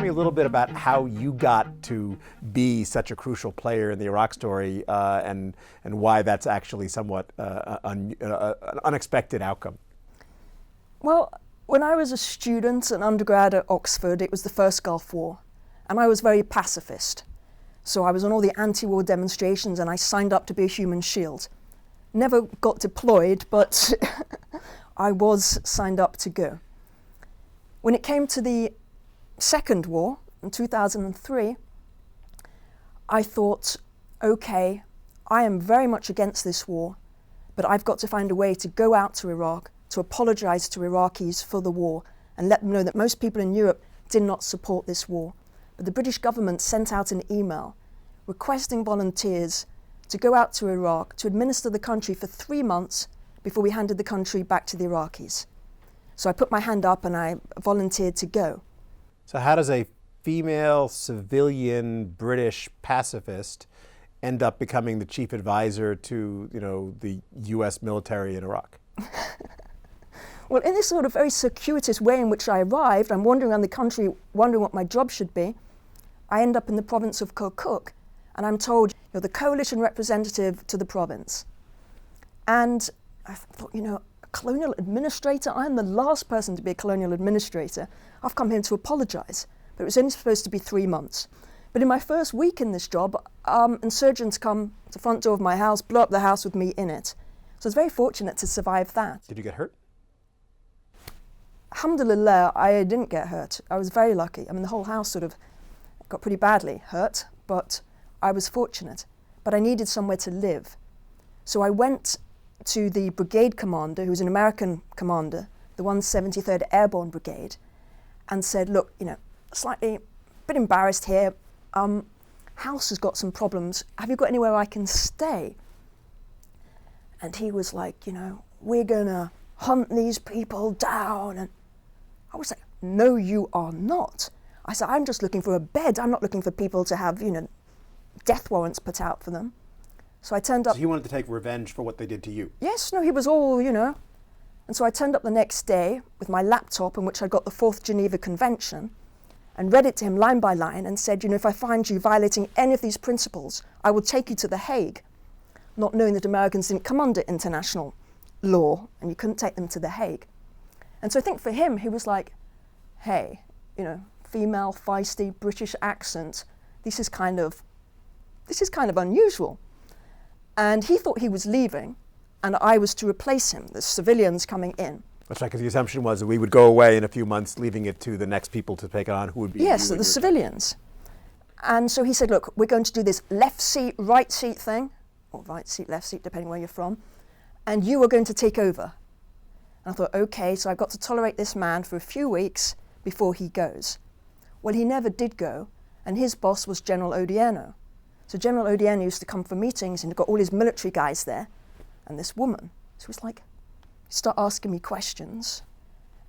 me a little bit about how you got to be such a crucial player in the Iraq story, and why that's actually somewhat an unexpected outcome. Well, when I was a student, an undergrad at Oxford, it was the first Gulf War, and I was very pacifist. So I was on all the anti-war demonstrations and I signed up to be a human shield. Never got deployed, but I was signed up to go. When it came to the second war in 2003, I thought, okay, I am very much against this war, but I've got to find a way to go out to Iraq, to apologize to Iraqis for the war and let them know that most people in Europe did not support this war. But the British government sent out an email requesting volunteers to go out to Iraq to administer the country for 3 months before we handed the country back to the Iraqis. So I put my hand up and I volunteered to go. So how does a female civilian British pacifist end up becoming the chief advisor to, the US military in Iraq? Well, in this sort of very circuitous way in which I arrived, I'm wandering around the country wondering what my job should be. I end up in the province of Kirkuk, and I'm told you're the coalition representative to the province. And I thought, a colonial administrator? I'm the last person to be a colonial administrator. I've come here to apologize, but it was only supposed to be 3 months. But in my first week in this job, insurgents come to the front door of my house, blow up the house with me in it. So I was very fortunate to survive that. Did you get hurt? Alhamdulillah, I didn't get hurt. I was very lucky. I mean, the whole house sort of got pretty badly hurt, but I was fortunate. But I needed somewhere to live. So I went to the brigade commander, who was an American commander, the 173rd Airborne Brigade, and said, look, slightly a bit embarrassed here. House has got some problems. Have you got anywhere I can stay? And he was like, we're gonna hunt these people down. And I was like, no, you are not. I said, I'm just looking for a bed. I'm not looking for people to have, death warrants put out for them. So I turned up. So he wanted to take revenge for what they did to you? Yes, no, he was all, And so I turned up the next day with my laptop in which I got the 4th Geneva Convention and read it to him line by line and said, if I find you violating any of these principles, I will take you to The Hague, not knowing that Americans didn't come under international law and you couldn't take them to The Hague. And so I think for him, he was like, hey, female, feisty, British accent, this is kind of unusual. And he thought he was leaving and I was to replace him, the civilians coming in. That's right, because the assumption was that we would go away in a few months, leaving it to the next people to take on, who would be Yes, the civilians. And so he said, look, we're going to do this left seat, right seat thing, or right seat, left seat, depending where you're from, and you are going to take over. And I thought, okay, so I've got to tolerate this man for a few weeks before he goes. Well, he never did go, and his boss was General Odierno. So General Odierno used to come for meetings and he got all his military guys there, and this woman. So he was like, start asking me questions,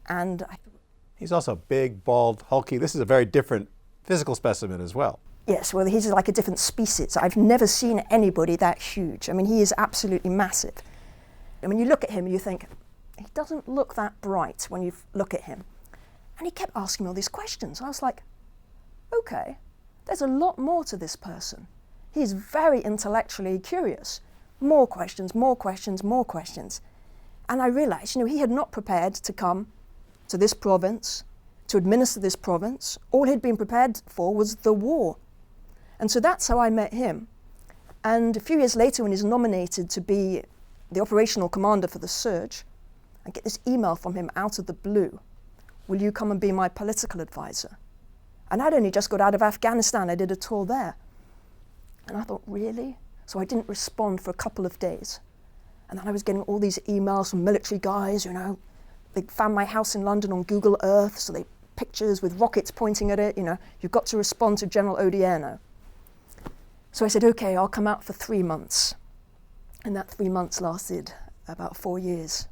and I thought, he's also big, bald, hulky. This is a very different physical specimen as well. Yes, well, he's like a different species. I've never seen anybody that huge. I mean, he is absolutely massive. And when you look at him, you think, he doesn't look that bright when you look at him. And he kept asking me all these questions. I was like, okay, there's a lot more to this person. He's very intellectually curious. More questions, more questions, more questions. And I realized, he had not prepared to come to this province, to administer this province. All he'd been prepared for was the war. And so that's how I met him. And a few years later, when he's nominated to be the operational commander for the surge, I get this email from him out of the blue. Will you come and be my political advisor? And I'd only just got out of Afghanistan. I did a tour there. And I thought, really? So I didn't respond for a couple of days. And then I was getting all these emails from military guys, They found my house in London on Google Earth, so they pictures with rockets pointing at it, You've got to respond to General Odierno. So I said, okay, I'll come out for 3 months. And that 3 months lasted about 4 years.